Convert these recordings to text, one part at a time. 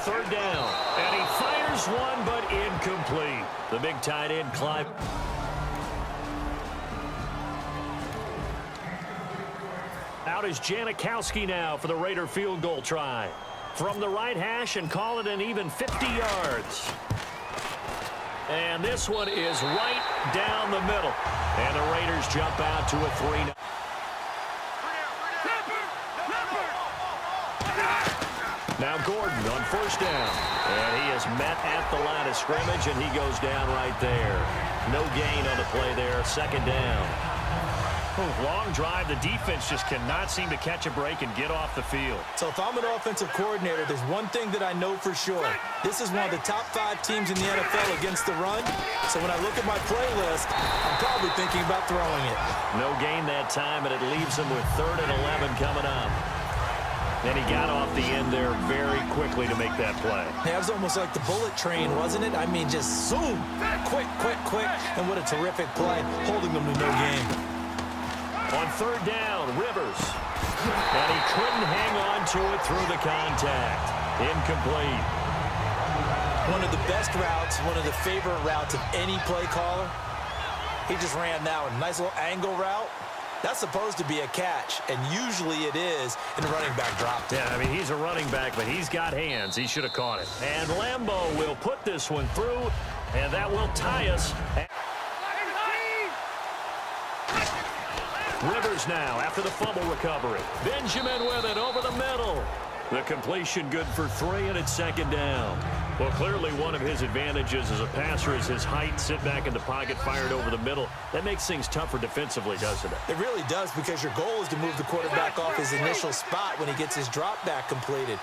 third down. And he fires one, but incomplete. The big tight end Clive. Out is Janikowski now for the Raider field goal try. From the right hash and call it an even 50 yards. And this one is right down the middle. And the Raiders jump out to a 3-0. Now Gordon on first down. And he is met at the line of scrimmage, and he goes down right there. No gain on the play there. Second down. Long drive. The defense just cannot seem to catch a break and get off the field. So if I'm an offensive coordinator, there's one thing that I know for sure. This is one of the top 5 teams in the NFL against the run. So when I look at my playlist, I'm probably thinking about throwing it. No gain that time, and it leaves him with 3rd and 11 coming up. And he got off the end there very quickly to make that play. Yeah, it was almost like the bullet train, wasn't it? I mean, just zoom, quick, quick, quick. And what a terrific play, holding them to no gain. On third down, Rivers. And he couldn't hang on to it through the contact. Incomplete. One of the best routes, one of the favorite routes of any play caller. He just ran that one. Nice little angle route. That's supposed to be a catch, and usually it is, and the running back dropped it. Yeah, I mean, he's a running back, but he's got hands. He should have caught it. And Lambeau will put this one through, and that will tie us. Rivers now after the fumble recovery. Benjamin with it over the middle. The completion good for 3, and it's second down. Well, clearly one of his advantages as a passer is his height. Sit back in the pocket, fired over the middle. That makes things tougher defensively, doesn't it? It really does, because your goal is to move the quarterback off his initial spot when he gets his drop back completed.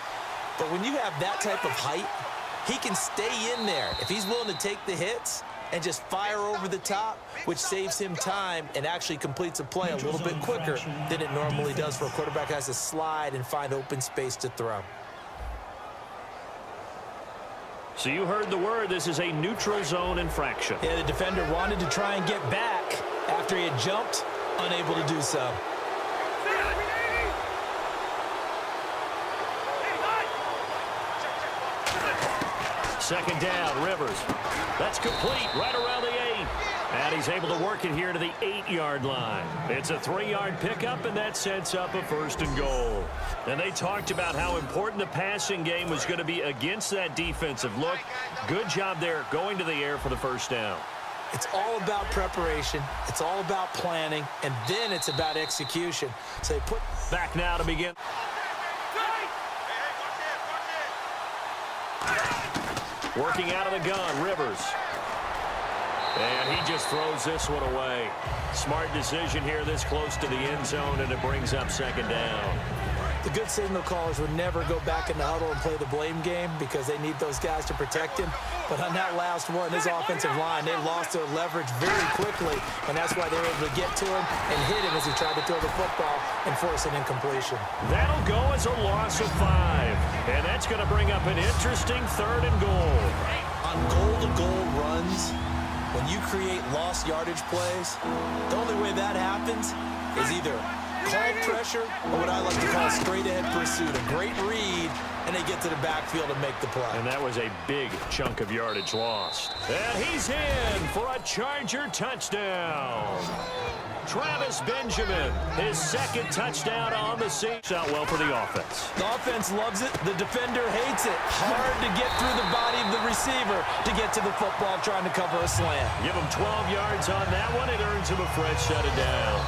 But when you have that type of height, he can stay in there. If he's willing to take the hits and just fire over the top, which saves him time and actually completes a play a little bit quicker than it normally does for a quarterback who has to slide and find open space to throw. So you heard the word. This is a neutral zone infraction. Yeah, the defender wanted to try and get back after he had jumped, unable to do so. Second down, Rivers. That's complete right around the 8. And he's able to work it here to the 8-yard line. It's a 3-yard pickup, and that sets up a 1st and goal. And they talked about how important the passing game was going to be against that defensive look. Good job there going to the air for the 1st down. It's all about preparation. It's all about planning, and then it's about execution. So they put back now to begin. Working out of the gun, Rivers. And he just throws this one away. Smart decision here this close to the end zone, and it brings up second down. The good signal callers would never go back in the huddle and play the blame game because they need those guys to protect him. But on that last one, his offensive line, they lost their leverage very quickly, and that's why they were able to get to him and hit him as he tried to throw the football and force an incompletion. That'll go as a loss of 5, and that's going to bring up an interesting 3rd and goal. On goal-to-goal runs, when you create lost yardage plays, the only way that happens is either called pressure or what I like to call straight-ahead pursuit. A great read, and they get to the backfield and make the play. And that was a big chunk of yardage lost. And he's in for a Charger touchdown. Travis Benjamin, his 2nd touchdown on the season. Out well for the offense. The offense loves it. The defender hates it. Hard to get through the body of the receiver to get to the football trying to cover a slant. Give him 12 yards on that one. It earns him a fresh set of downs.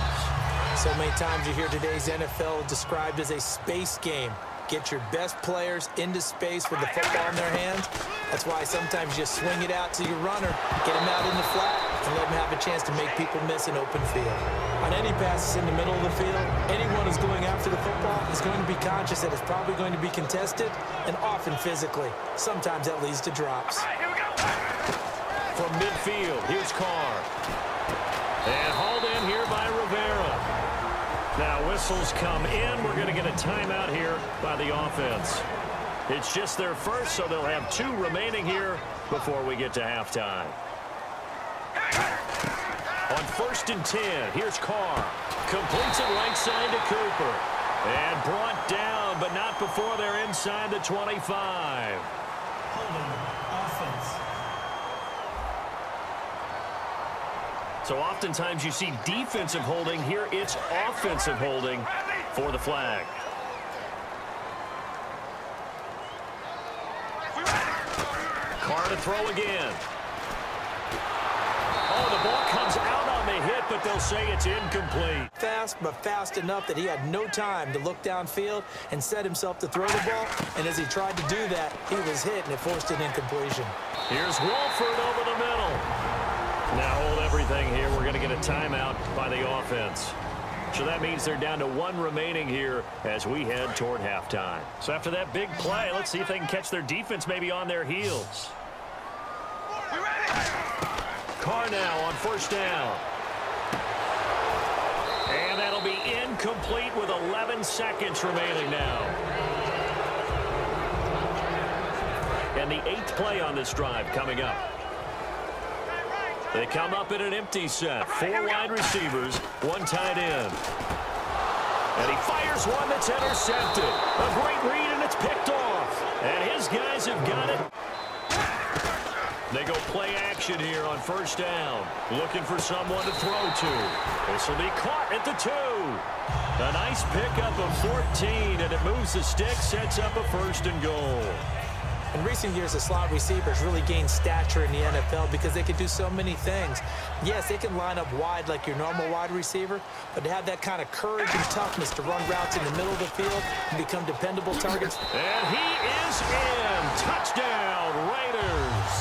So many times you hear today's NFL described as a space game. Get your best players into space with the football in their hands. That's why sometimes you swing it out to your runner, get him out in the flat, and let him have a chance to make people miss an open field. On any passes in the middle of the field, anyone who's going after the football is going to be conscious that it's probably going to be contested, and often physically. Sometimes that leads to drops. From midfield, here's Carr. And hauled in here by Rivera. Now whistles come in. We're going to get a timeout here by the offense. It's just their first, so they'll have 2 remaining here before we get to halftime. On 1st and 10, here's Carr. Completes it right side to Cooper. And brought down, but not before they're inside the 25. So oftentimes you see defensive holding. Here it's offensive holding for the flag. Carr to throw again. Oh, the ball comes out on the hit, but they'll say it's incomplete. Fast, but fast enough that he had no time to look downfield and set himself to throw the ball. And as he tried to do that, he was hit, and it forced an incompletion. Here's Wolford over the middle. Now hold everything here. We're going to get a timeout by the offense. So that means they're down to 1 remaining here as we head toward halftime. So after that big play, let's see if they can catch their defense maybe on their heels. Carr now on first down. And that'll be incomplete with 11 seconds remaining now. And the 8th play on this drive coming up. They come up in an empty set. 4 wide receivers, 1 tight end. And he fires one that's intercepted. A great read, and it's picked off. And his guys have got it. They go play action here on first down. Looking for someone to throw to. This will be caught at the 2. A nice pickup of 14, and it moves the stick, sets up a 1st and goal. In recent years, the slot receivers really gained stature in the NFL because they can do so many things. Yes, they can line up wide like your normal wide receiver, but to have that kind of courage and toughness to run routes in the middle of the field and become dependable targets. And he is in. Touchdown, Raiders.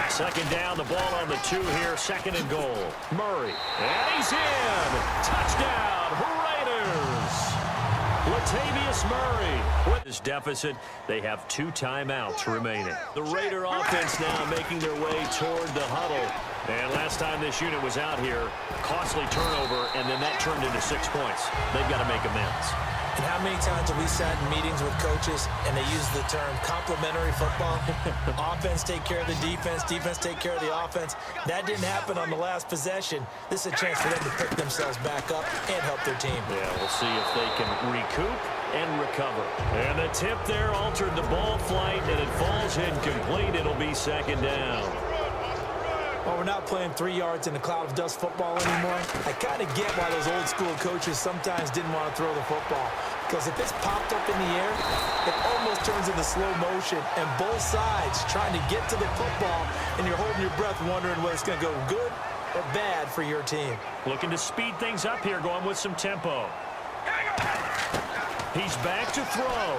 2nd down, the ball on the 2 here, 2nd and goal. Murray, and he's in. Touchdown, Raiders. Latavius Murray. With this deficit, they have 2 timeouts remaining. The Raider offense now making their way toward the huddle. And last time this unit was out here, costly turnover, and then that turned into 6 points. They've got to make amends. And how many times have we sat in meetings with coaches and they use the term complementary football? Offense take care of the defense, defense take care of the offense. That didn't happen on the last possession. This is a chance for them to pick themselves back up and help their team. Yeah, we'll see if they can recoup and recover. And the tip there altered the ball flight, and it falls incomplete. It'll be 2nd down. Well, we're not playing 3 yards in a cloud of dust football anymore. I kind of get why those old school coaches sometimes didn't want to throw the football. Because if it's popped up in the air, it almost turns into slow motion. And both sides trying to get to the football, and you're holding your breath wondering whether it's going to go good or bad for your team. Looking to speed things up here, going with some tempo. He's back to throw.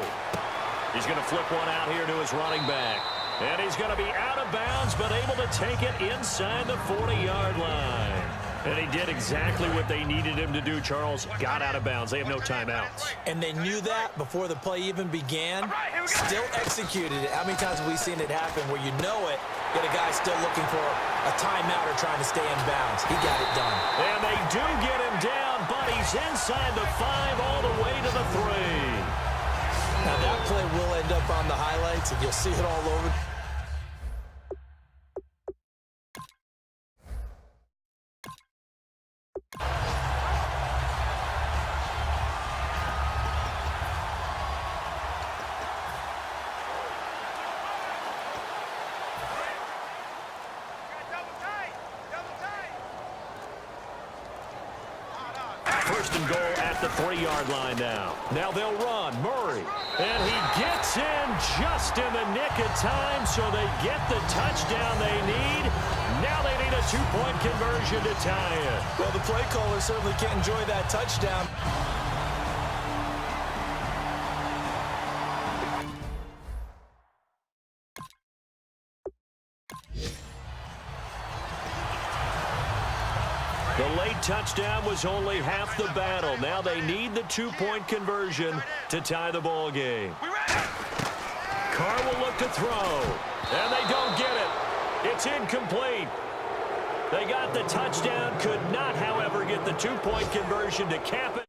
He's going to flip one out here to his running back. And he's going to be out of bounds, but able to take it inside the 40-yard line. And he did exactly what they needed him to do, Charles. Got out of bounds. They have no timeouts. And they knew that before the play even began. Still executed it. How many times have we seen it happen where you know it, yet a guy still looking for a timeout or trying to stay in bounds? He got it done. And they do get him down, but he's inside the 5 all the way to the 3. Now that play will end up on the highlights, and you'll see it all over. First and goal at the 3-yard line now. Now they'll run. Murray. And he gets in just in the nick of time, so they get the touchdown they need. Now they need a 2-point conversion to tie it. Well, the play caller certainly can't enjoy that touchdown. The late touchdown was only half the battle. Now they need the 2-point conversion to tie the ball game. Carr will look to throw, and they don't get it. It's incomplete. They got the touchdown, could not, however, get the 2-point conversion to cap it.